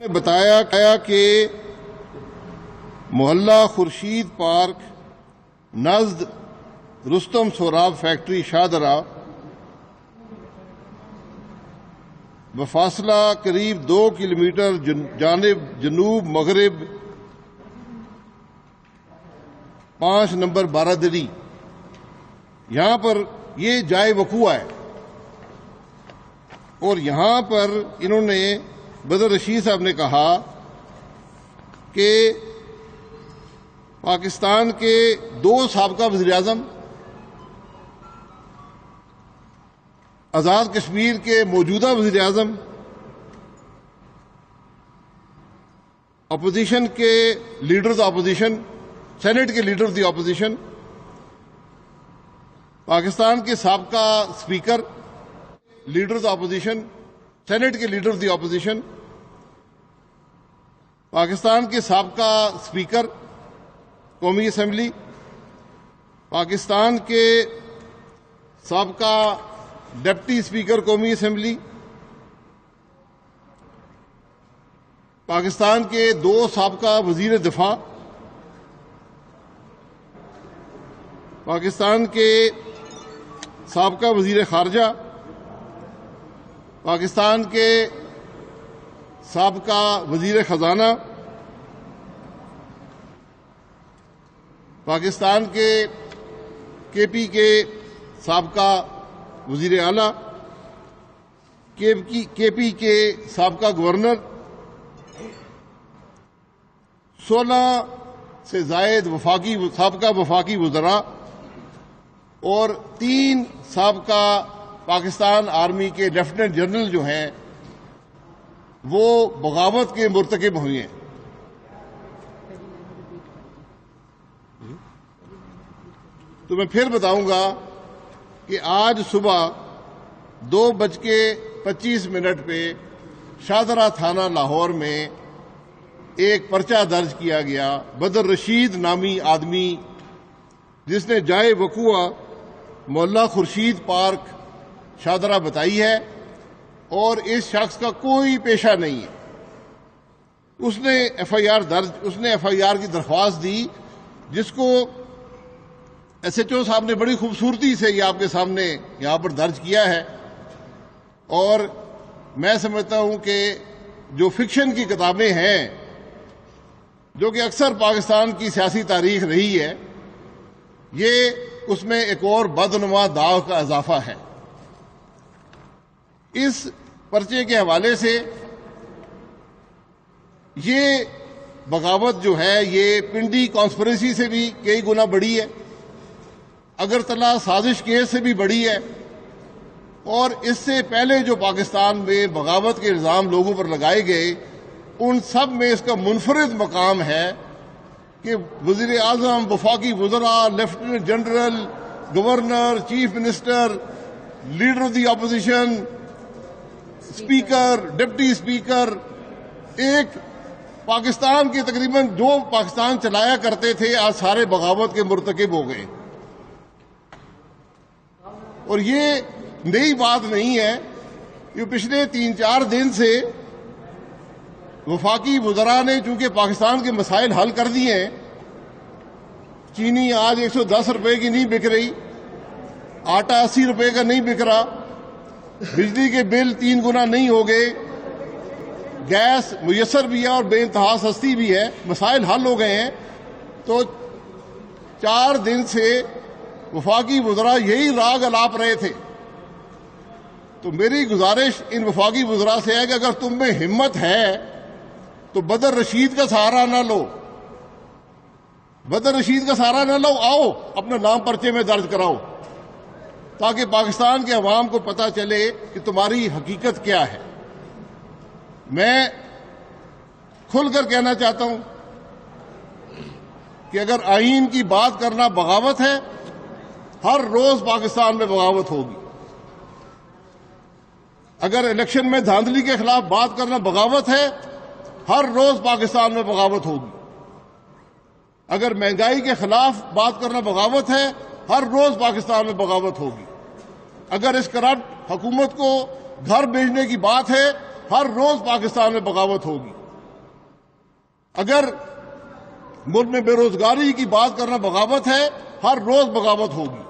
بتایا کہ محلہ خورشید پارک نزد رستم سوراب فیکٹری شاہدرہ بفاصلہ قریب 2 کلومیٹر جانب جنوب مغرب 5 نمبر بارادری، یہاں پر یہ جائے وقوع ہے اور یہاں پر انہوں نے بدر رشید صاحب نے کہا کہ پاکستان کے 2 سابقہ وزیر اعظم، آزاد کشمیر کے موجودہ وزیر اعظم، اپوزیشن کے لیڈرز اپوزیشن، سینٹ کے لیڈر دی اپوزیشن، پاکستان کے سابقہ اسپیکر، لیڈرز اپوزیشن، سینٹ کے لیڈر دی اپوزیشن، پاکستان کے سابقہ اسپیکر قومی اسمبلی، پاکستان کے سابقہ ڈپٹی اسپیکر قومی اسمبلی، پاکستان کے 2 سابقہ وزیر دفاع، پاکستان کے سابقہ وزیر خارجہ، پاکستان کے سابقہ وزیر خزانہ، پاکستان کے پی کے سابقہ وزیر اعلیٰ، کے پی کے سابقہ گورنر، 16 سے زائد سابقہ وفاقی وزراء اور 3 سابقہ پاکستان آرمی کے لیفٹیننٹ جنرل جو ہیں وہ بغاوت کے مرتکب ہوئے ہیں۔ تو میں پھر بتاؤں گا کہ آج صبح 2:25 پہ شاہدرہ تھانہ لاہور میں ایک پرچہ درج کیا گیا بدر رشید نامی آدمی، جس نے جائے وقوع محلہ خورشید پارک شاہدرہ بتائی ہے اور اس شخص کا کوئی پیشہ نہیں ہے۔ اس نے ایف آئی آر کی درخواست دی، جس کو ایس ایچ او صاحب نے بڑی خوبصورتی سے یہ آپ کے سامنے یہاں پر درج کیا ہے، اور میں سمجھتا ہوں کہ جو فکشن کی کتابیں ہیں جو کہ اکثر پاکستان کی سیاسی تاریخ رہی ہے، یہ اس میں ایک اور بدعنوا داغ کا اضافہ ہے۔ اس پرچے کے حوالے سے یہ بغاوت جو ہے یہ پنڈی کانسپریسی سے بھی کئی گنا بڑی ہے، اگرتلہ سازش کیس سے بھی بڑی ہے، اور اس سے پہلے جو پاکستان میں بغاوت کے الزام لوگوں پر لگائے گئے ان سب میں اس کا منفرد مقام ہے کہ وزیر اعظم، وفاقی وزراء، lieutenant general, governor, chief minister, leader of the opposition, speaker, deputy speaker, ایک پاکستان کے تقریباً جو پاکستان چلایا کرتے تھے آج سارے بغاوت کے مرتکب ہو گئے۔ اور یہ نئی بات نہیں ہے، یہ پچھلے 3-4 دن سے وفاقی وزراء نے چونکہ پاکستان کے مسائل حل کر دیے ہیں۔ چینی آج 110 روپے کی نہیں بک رہی، آٹا 80 روپے کا نہیں بک رہا، بجلی کے بل 3 گنا نہیں ہو گئے، گیس میسر بھی ہے اور بے انتہا سستی بھی ہے، مسائل حل ہو گئے ہیں۔ تو 4 دن سے وفاقی وزراء یہی راگ الاپ رہے تھے۔ تو میری گزارش ان وفاقی وزراء سے ہے کہ اگر تم میں ہمت ہے تو بدر رشید کا سہارا نہ لو، بدر رشید کا سہارا نہ لو، آؤ اپنا نام پرچے میں درج کراؤ، تاکہ پاکستان کے عوام کو پتہ چلے کہ تمہاری حقیقت کیا ہے۔ میں کھل کر کہنا چاہتا ہوں کہ اگر آئین کی بات کرنا بغاوت ہے، ہر روز پاکستان میں بغاوت ہوگی۔ اگر الیکشن میں دھاندلی کے خلاف بات کرنا بغاوت ہے، ہر روز پاکستان میں بغاوت ہوگی۔ اگر مہنگائی کے خلاف بات کرنا بغاوت ہے، ہر روز پاکستان میں بغاوت ہوگی۔ اگر اس کرپٹ حکومت کو گھر بھیجنے کی بات ہے، ہر روز پاکستان میں بغاوت ہوگی۔ اگر ملک میں بے روزگاری کی بات کرنا بغاوت ہے، ہر روز بغاوت ہوگی۔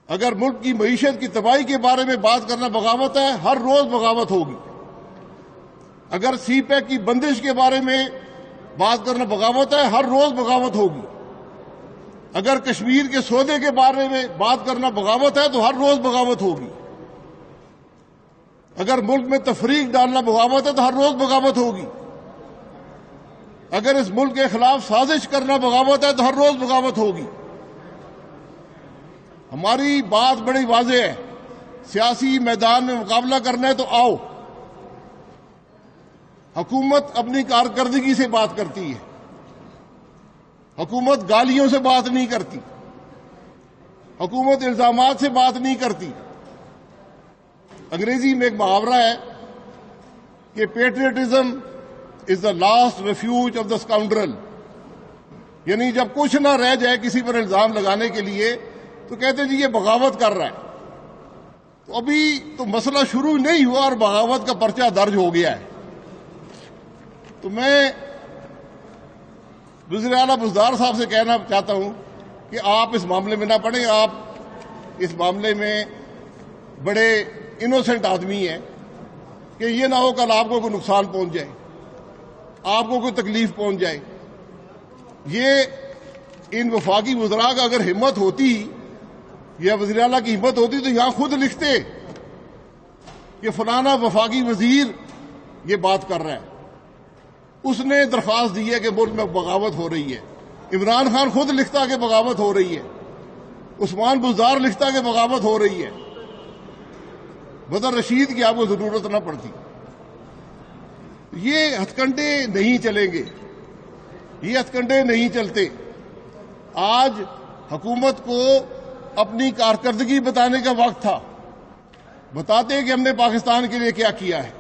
اگر ملک کی معیشت کی تباہی کے بارے میں بات کرنا بغاوت ہے، ہر روز بغاوت ہوگی۔ اگر سی پیک کی بندش کے بارے میں بات کرنا بغاوت ہے، ہر روز بغاوت ہوگی۔ اگر کشمیر کے سودے کے بارے میں بات کرنا بغاوت ہے تو ہر روز بغاوت ہوگی۔ اگر ملک میں تفریق ڈالنا بغاوت ہے تو ہر روز بغاوت ہوگی۔ اگر اس ملک کے خلاف سازش کرنا بغاوت ہے تو ہر روز بغاوت ہوگی۔ ہماری بات بڑی واضح ہے، سیاسی میدان میں مقابلہ کرنا ہے تو آؤ۔ حکومت اپنی کارکردگی سے بات کرتی ہے، حکومت گالیوں سے بات نہیں کرتی، حکومت الزامات سے بات نہیں کرتی۔ انگریزی میں ایک محاورہ ہے کہ patriotism is the last refuge of the scoundrel, یعنی جب کچھ نہ رہ جائے کسی پر الزام لگانے کے لیے تو کہتے جی یہ بغاوت کر رہا ہے۔ تو ابھی تو مسئلہ شروع نہیں ہوا اور بغاوت کا پرچہ درج ہو گیا ہے۔ تو میں وزیر اعلیٰ بزدار صاحب سے کہنا چاہتا ہوں کہ آپ اس معاملے میں نہ پڑیں۔ آپ اس معاملے میں بڑے انوسنٹ آدمی ہیں کہ یہ نہ ہو کل آپ کو کوئی نقصان پہنچ جائے، آپ کو کوئی تکلیف پہنچ جائے۔ یہ ان وفاقی وزراء کا اگر ہمت ہوتی یا وزیر اعلیٰ کی ہمت ہوتی تو یہاں خود لکھتے کہ فلانا وفاقی وزیر یہ بات کر رہا ہے، اس نے درخواست دی ہے کہ ملک میں بغاوت ہو رہی ہے۔ عمران خان خود لکھتا کہ بغاوت ہو رہی ہے، عثمان بزدار لکھتا کہ بغاوت ہو رہی ہے، بدر رشید کی آپ کو ضرورت نہ پڑتی۔ یہ ہتھ کنڈے نہیں چلیں گے، یہ ہتھ کنڈے نہیں چلتے۔ آج حکومت کو اپنی کارکردگی بتانے کا وقت تھا، بتاتے کہ ہم نے پاکستان کے لیے کیا کیا ہے۔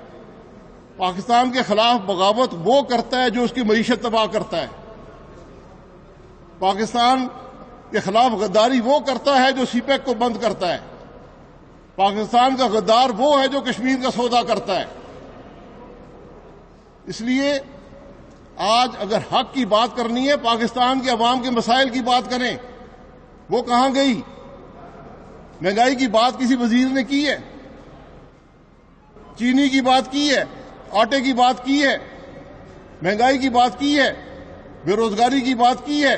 پاکستان کے خلاف بغاوت وہ کرتا ہے جو اس کی معیشت تباہ کرتا ہے، پاکستان کے خلاف غداری وہ کرتا ہے جو سی پیک کو بند کرتا ہے، پاکستان کا غدار وہ ہے جو کشمیر کا سودا کرتا ہے۔ اس لیے آج اگر حق کی بات کرنی ہے، پاکستان کے عوام کے مسائل کی بات کریں۔ وہ کہاں گئی؟ مہنگائی کی بات کسی وزیر نے کی ہے؟ چینی کی بات کی ہے؟ آٹے کی بات کی ہے؟ مہنگائی کی بات کی ہے؟ بے روزگاری کی بات کی ہے؟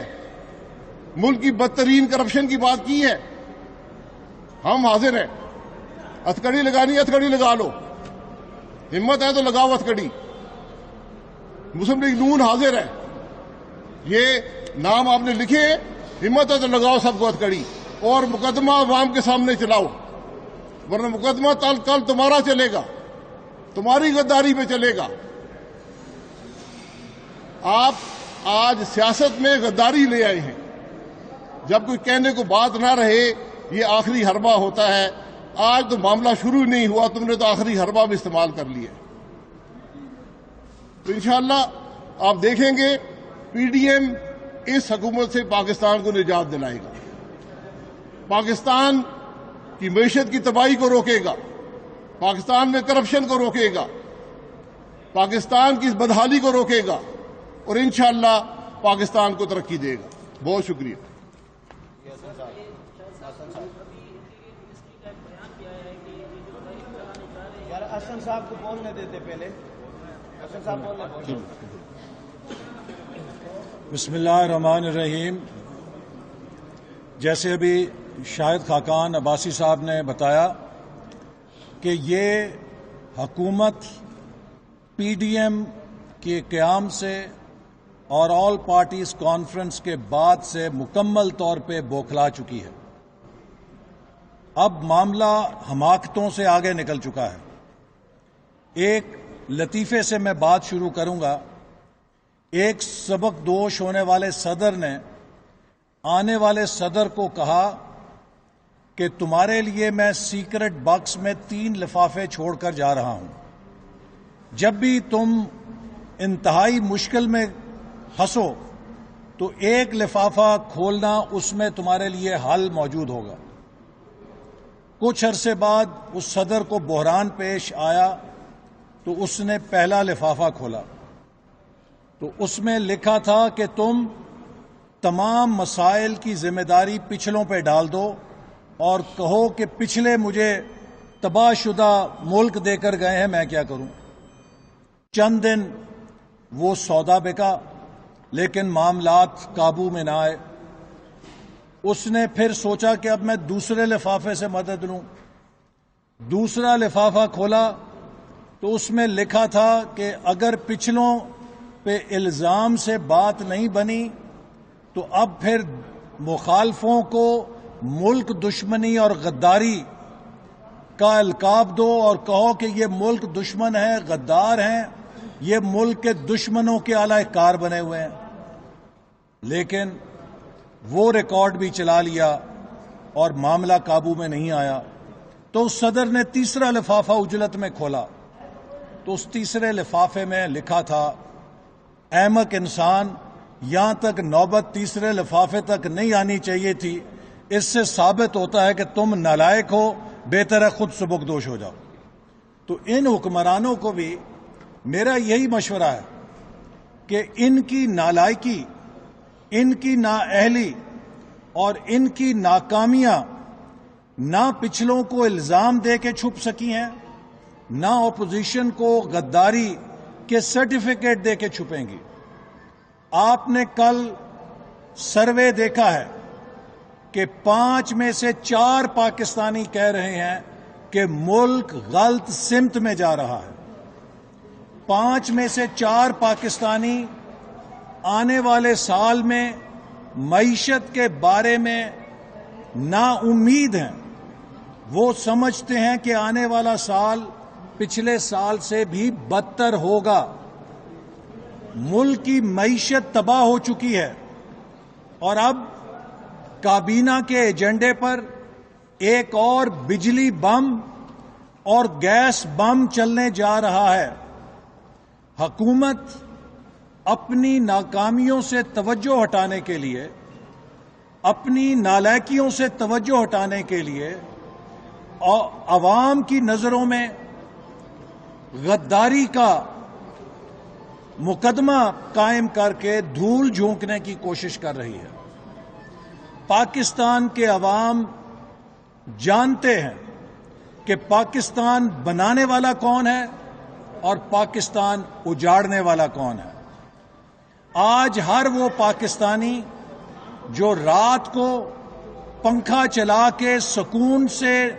ملک کی بدترین کرپشن کی بات کی ہے؟ ہم حاضر ہیں، ہتھکڑی لگانی ہے ہتھکڑی لگا لو، ہمت ہے تو لگاؤ ہتھکڑی۔ مسلم لیگ نون حاضر ہے، یہ نام آپ نے لکھے، ہمت ہے تو لگاؤ سب کو ہتھکڑی، اور مقدمہ عوام کے سامنے چلاؤ، ورنہ مقدمہ کل تمہارا چلے گا، تمہاری غداری پہ چلے گا۔ آپ آج سیاست میں غداری لے آئے ہیں۔ جب کوئی کہنے کو بات نہ رہے یہ آخری حربہ ہوتا ہے۔ آج تو معاملہ شروع نہیں ہوا، تم نے تو آخری حربہ بھی استعمال کر لیا۔ تو انشاءاللہ آپ دیکھیں گے پی ڈی ایم اس حکومت سے پاکستان کو نجات دلائے گا، پاکستان کی معیشت کی تباہی کو روکے گا، پاکستان میں کرپشن کو روکے گا، پاکستان کی بدحالی کو روکے گا، اور انشاءاللہ پاکستان کو ترقی دے گا۔ بہت شکریہ۔ حسن صاحب کو بولنے دیتے پہلے، حسن صاحب بولنے۔ بسم اللہ الرحمن الرحیم۔ جیسے ابھی شاہد خاقان عباسی صاحب نے بتایا کہ یہ حکومت پی ڈی ایم کے قیام سے اور آل پارٹیز کانفرنس کے بعد سے مکمل طور پہ بوکھلا چکی ہے۔ اب معاملہ حماقتوں سے آگے نکل چکا ہے۔ ایک لطیفے سے میں بات شروع کروں گا۔ ایک سبق دوش ہونے والے صدر نے آنے والے صدر کو کہا کہ تمہارے لیے میں سیکرٹ باکس میں 3 لفافے چھوڑ کر جا رہا ہوں، جب بھی تم انتہائی مشکل میں پھنسو تو ایک لفافہ کھولنا، اس میں تمہارے لیے حل موجود ہوگا۔ کچھ عرصے بعد اس صدر کو بحران پیش آیا تو اس نے پہلا لفافہ کھولا، تو اس میں لکھا تھا کہ تم تمام مسائل کی ذمہ داری پچھلوں پہ ڈال دو اور کہو کہ پچھلے مجھے تباہ شدہ ملک دے کر گئے ہیں، میں کیا کروں۔ چند دن وہ سودا بکا لیکن معاملات قابو میں نہ آئے۔ اس نے پھر سوچا کہ اب میں دوسرے لفافے سے مدد لوں۔ دوسرا لفافہ کھولا تو اس میں لکھا تھا کہ اگر پچھلوں پہ الزام سے بات نہیں بنی تو اب پھر مخالفوں کو ملک دشمنی اور غداری کا القاب دو اور کہو کہ یہ ملک دشمن ہے، غدار ہیں، یہ ملک کے دشمنوں کے اعلی کار بنے ہوئے ہیں۔ لیکن وہ ریکارڈ بھی چلا لیا اور معاملہ قابو میں نہیں آیا۔ تو صدر نے تیسرا لفافہ عجلت میں کھولا تو اس تیسرے لفافے میں لکھا تھا، احمق انسان، یہاں تک نوبت تیسرے لفافے تک نہیں آنی چاہیے تھی، اس سے ثابت ہوتا ہے کہ تم نالائق ہو، بہتر ہے خود سبکدوش ہو جاؤ۔ تو ان حکمرانوں کو بھی میرا یہی مشورہ ہے کہ ان کی نالائکی، ان کی نااہلی اور ان کی ناکامیاں نہ پچھلوں کو الزام دے کے چھپ سکی ہیں، نہ اپوزیشن کو غداری کے سرٹیفکیٹ دے کے چھپیں گی۔ آپ نے کل سروے دیکھا ہے کہ 5 میں سے 4 پاکستانی کہہ رہے ہیں کہ ملک غلط سمت میں جا رہا ہے۔ 5 میں سے 4 پاکستانی آنے والے سال میں معیشت کے بارے میں نا امید ہیں۔ وہ سمجھتے ہیں کہ آنے والا سال پچھلے سال سے بھی بدتر ہوگا۔ ملک کی معیشت تباہ ہو چکی ہے اور اب کابینہ کے ایجنڈے پر ایک اور بجلی بم اور گیس بم چلنے جا رہا ہے۔ حکومت اپنی ناکامیوں سے توجہ ہٹانے کے لیے، اپنی نالائکیوں سے توجہ ہٹانے کے لیے عوام کی نظروں میں غداری کا مقدمہ قائم کر کے دھول جھونکنے کی کوشش کر رہی ہے۔ پاکستان کے عوام جانتے ہیں کہ پاکستان بنانے والا کون ہے اور پاکستان اجاڑنے والا کون ہے۔ آج ہر وہ پاکستانی جو رات کو پنکھا چلا کے سکون سے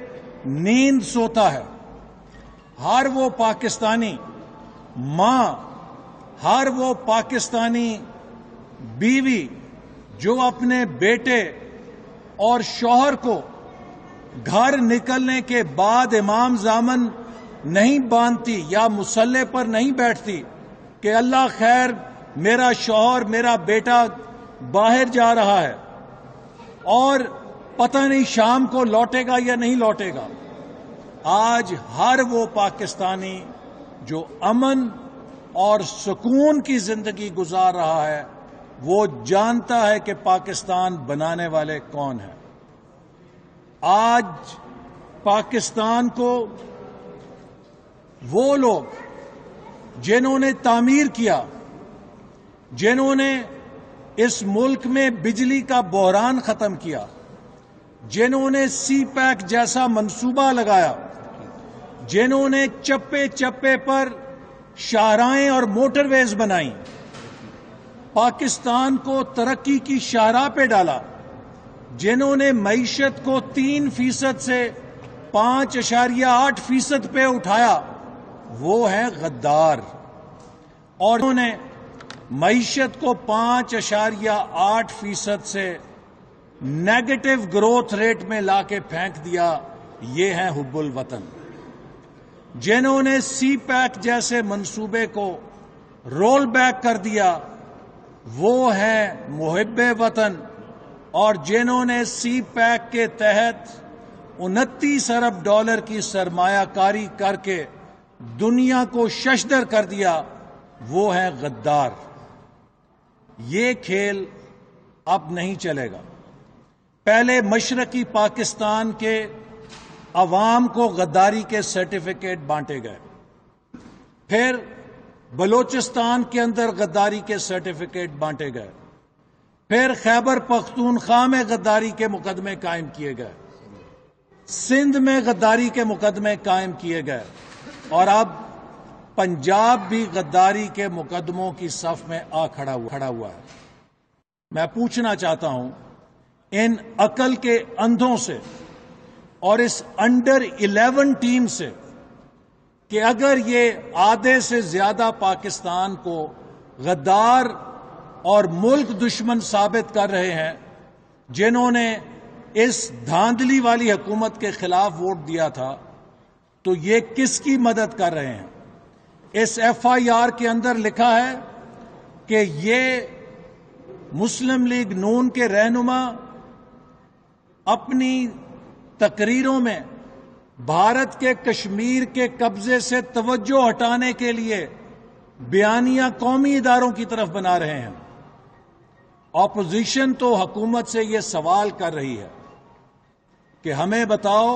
نیند سوتا ہے، ہر وہ پاکستانی ماں، ہر وہ پاکستانی بیوی جو اپنے بیٹے اور شوہر کو گھر نکلنے کے بعد امام زامن نہیں باندھتی یا مصلے پر نہیں بیٹھتی کہ اللہ خیر میرا شوہر، میرا بیٹا باہر جا رہا ہے اور پتہ نہیں شام کو لوٹے گا یا نہیں لوٹے گا۔ آج ہر وہ پاکستانی جو امن اور سکون کی زندگی گزار رہا ہے وہ جانتا ہے کہ پاکستان بنانے والے کون ہیں۔ آج پاکستان کو وہ لوگ جنہوں نے تعمیر کیا، جنہوں نے اس ملک میں بجلی کا بحران ختم کیا، جنہوں نے سی پیک جیسا منصوبہ لگایا، جنہوں نے چپے چپے پر شاہراہیں اور موٹر ویز بنائیں، پاکستان کو ترقی کی شاہراہ پہ ڈالا، جنہوں نے معیشت کو 3% سے 5.8% پہ اٹھایا، وہ ہیں غدار۔ اور انہوں نے معیشت کو 5.8% سے نیگیٹو گروتھ ریٹ میں لا کے پھینک دیا، یہ ہیں حب الوطن۔ جنہوں نے سی پیک جیسے منصوبے کو رول بیک کر دیا وہ ہیں محب وطن، اور جنہوں نے سی پیک کے تحت 29 ارب ڈالر کی سرمایہ کاری کر کے دنیا کو ششدر کر دیا وہ ہیں غدار۔ یہ کھیل اب نہیں چلے گا۔ پہلے مشرقی پاکستان کے عوام کو غداری کے سرٹیفکیٹ بانٹے گئے، پھر بلوچستان کے اندر غداری کے سرٹیفکیٹ بانٹے گئے، پھر خیبر پختونخوا میں غداری کے مقدمے قائم کیے گئے، سندھ میں غداری کے مقدمے قائم کیے گئے، اور اب پنجاب بھی غداری کے مقدموں کی صف میں کھڑا ہوا ہے۔ میں پوچھنا چاہتا ہوں ان عقل کے اندھوں سے اور اس انڈر 11 ٹیم سے کہ اگر یہ آدھے سے زیادہ پاکستان کو غدار اور ملک دشمن ثابت کر رہے ہیں، جنہوں نے اس دھاندلی والی حکومت کے خلاف ووٹ دیا تھا، تو یہ کس کی مدد کر رہے ہیں؟ اس ایف آئی آر کے اندر لکھا ہے کہ یہ مسلم لیگ نون کے رہنما اپنی تقریروں میں بھارت کے کشمیر کے قبضے سے توجہ ہٹانے کے لیے بیانیہ قومی اداروں کی طرف بنا رہے ہیں۔ اپوزیشن تو حکومت سے یہ سوال کر رہی ہے کہ ہمیں بتاؤ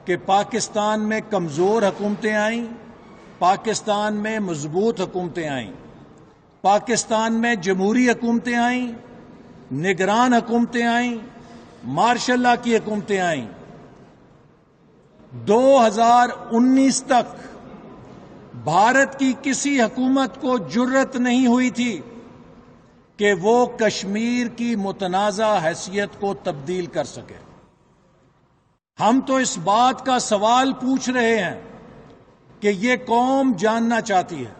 کہ پاکستان میں کمزور حکومتیں آئیں، پاکستان میں مضبوط حکومتیں آئیں، پاکستان میں جمہوری حکومتیں آئیں، نگران حکومتیں آئیں، مارشل لا کی حکومتیں آئیں۔ 2019 تک بھارت کی کسی حکومت کو جرت نہیں ہوئی تھی کہ وہ کشمیر کی متنازع حیثیت کو تبدیل کر سکے۔ ہم تو اس بات کا سوال پوچھ رہے ہیں کہ یہ قوم جاننا چاہتی ہے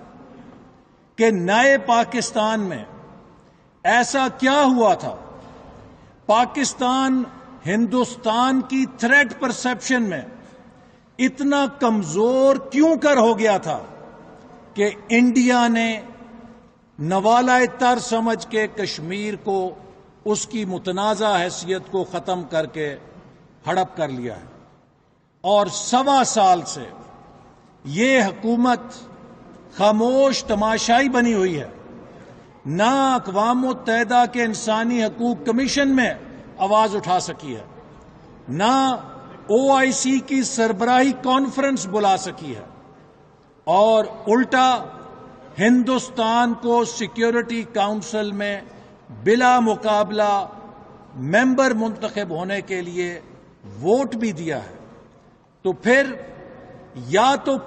کہ نئے پاکستان میں ایسا کیا ہوا تھا، پاکستان ہندوستان کی تھریٹ پرسپشن میں اتنا کمزور کیوں کر ہو گیا تھا کہ انڈیا نے نوالۂ تر سمجھ کے کشمیر کو اس کی متنازع حیثیت کو ختم کر کے ہڑپ کر لیا ہے، اور 1.25 سال سے یہ حکومت خاموش تماشائی بنی ہوئی ہے۔ نہ اقوام متحدہ کے انسانی حقوق کمیشن میں آواز اٹھا سکی ہے، نہ OIC کی سربراہی کانفرنس بلا سکی ہے، اور الٹا ہندوستان کو سیکیورٹی کاؤنسل میں بلا مقابلہ ممبر منتخب ہونے کے لیے ووٹ بھی دیا ہے۔ تو پھر یا تو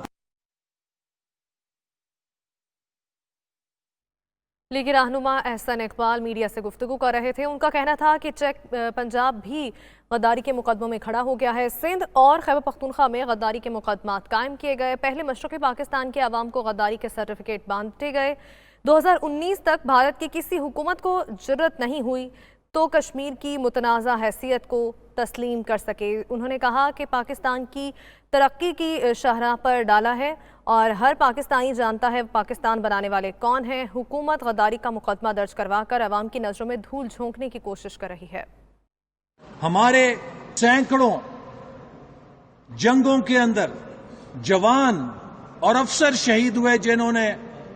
لیگی رہنما احسن اقبال میڈیا سے گفتگو کر رہے تھے۔ ان کا کہنا تھا کہ چیک پنجاب بھی غداری کے مقدموں میں کھڑا ہو گیا ہے، سندھ اور خیبر پختونخوا میں غداری کے مقدمات قائم کیے گئے، پہلے مشرقی پاکستان کے عوام کو غداری کے سرٹیفکیٹ بانٹے گئے۔ 2019 تک بھارت کی کسی حکومت کو جرت نہیں ہوئی تو کشمیر کی متنازع حیثیت کو تسلیم کر سکے۔ انہوں نے کہا کہ پاکستان کی ترقی کی شاہراہ پر ڈالا ہے اور ہر پاکستانی جانتا ہے پاکستان بنانے والے کون ہیں۔ حکومت غداری کا مقدمہ درج کروا کر عوام کی نظروں میں دھول جھونکنے کی کوشش کر رہی ہے۔ ہمارے سینکڑوں جنگوں کے اندر جوان اور افسر شہید ہوئے جنہوں نے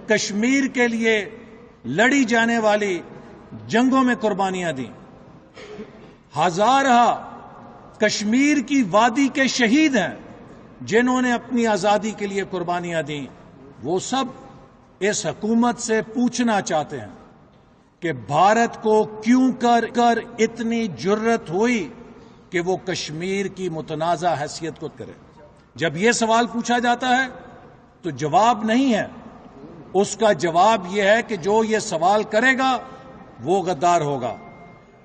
کشمیر کے لیے لڑی جانے والی جنگوں میں قربانیاں دیں۔ ہزارہ کشمیر کی وادی کے شہید ہیں جنہوں نے اپنی آزادی کے لیے قربانیاں دیں۔ وہ سب اس حکومت سے پوچھنا چاہتے ہیں کہ بھارت کو کیوں کر اتنی جرت ہوئی کہ وہ کشمیر کی متنازع حیثیت کو کرے۔ جب یہ سوال پوچھا جاتا ہے تو جواب نہیں ہے، اس کا جواب یہ ہے کہ جو یہ سوال کرے گا وہ غدار ہوگا،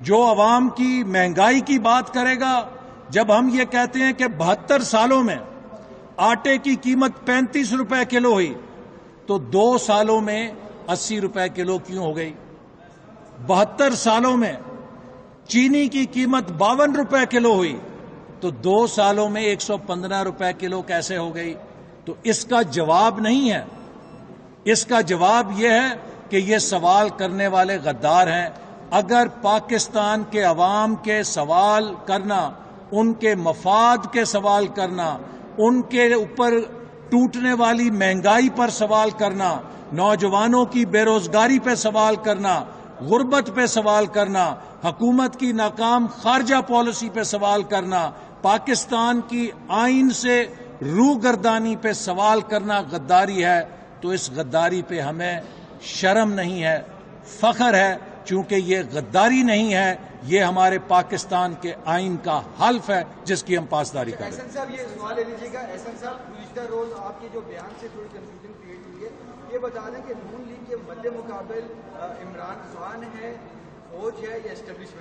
جو عوام کی مہنگائی کی بات کرے گا۔ جب ہم یہ کہتے ہیں کہ 72 سالوں میں آٹے کی قیمت 35 روپے کلو ہوئی تو 2 سالوں میں 80 روپے کلو کیوں ہو گئی؟ 72 سالوں میں چینی کی قیمت 52 روپے کلو ہوئی تو 2 سالوں میں 115 روپے کلو کیسے ہو گئی؟ تو اس کا جواب نہیں ہے، اس کا جواب یہ ہے کہ یہ سوال کرنے والے غدار ہیں۔ اگر پاکستان کے عوام کے سوال کرنا، ان کے مفاد کے سوال کرنا، ان کے اوپر ٹوٹنے والی مہنگائی پر سوال کرنا، نوجوانوں کی بے روزگاری پہ سوال کرنا، غربت پہ سوال کرنا، حکومت کی ناکام خارجہ پالیسی پہ سوال کرنا، پاکستان کی آئین سے روگردانی پہ سوال کرنا غداری ہے، تو اس غداری پہ ہمیں شرم نہیں ہے، فخر ہے، چونکہ یہ غداری نہیں ہے، یہ ہمارے پاکستان کے آئین کا حلف ہے جس کی ہم پاسداری کریں۔ احسن صاحب یہ سوال لے لیجیے گا۔ احسن صاحب گزشتہ روز آپ کے جو بیان سے تھوڑی کنفیوژن کریٹ ہوئی ہے، یہ بتا دیں کہ نون لیگ کے مد مقابل عمران خان ہے، فوج ہے یا اسٹیبلشمنٹ؟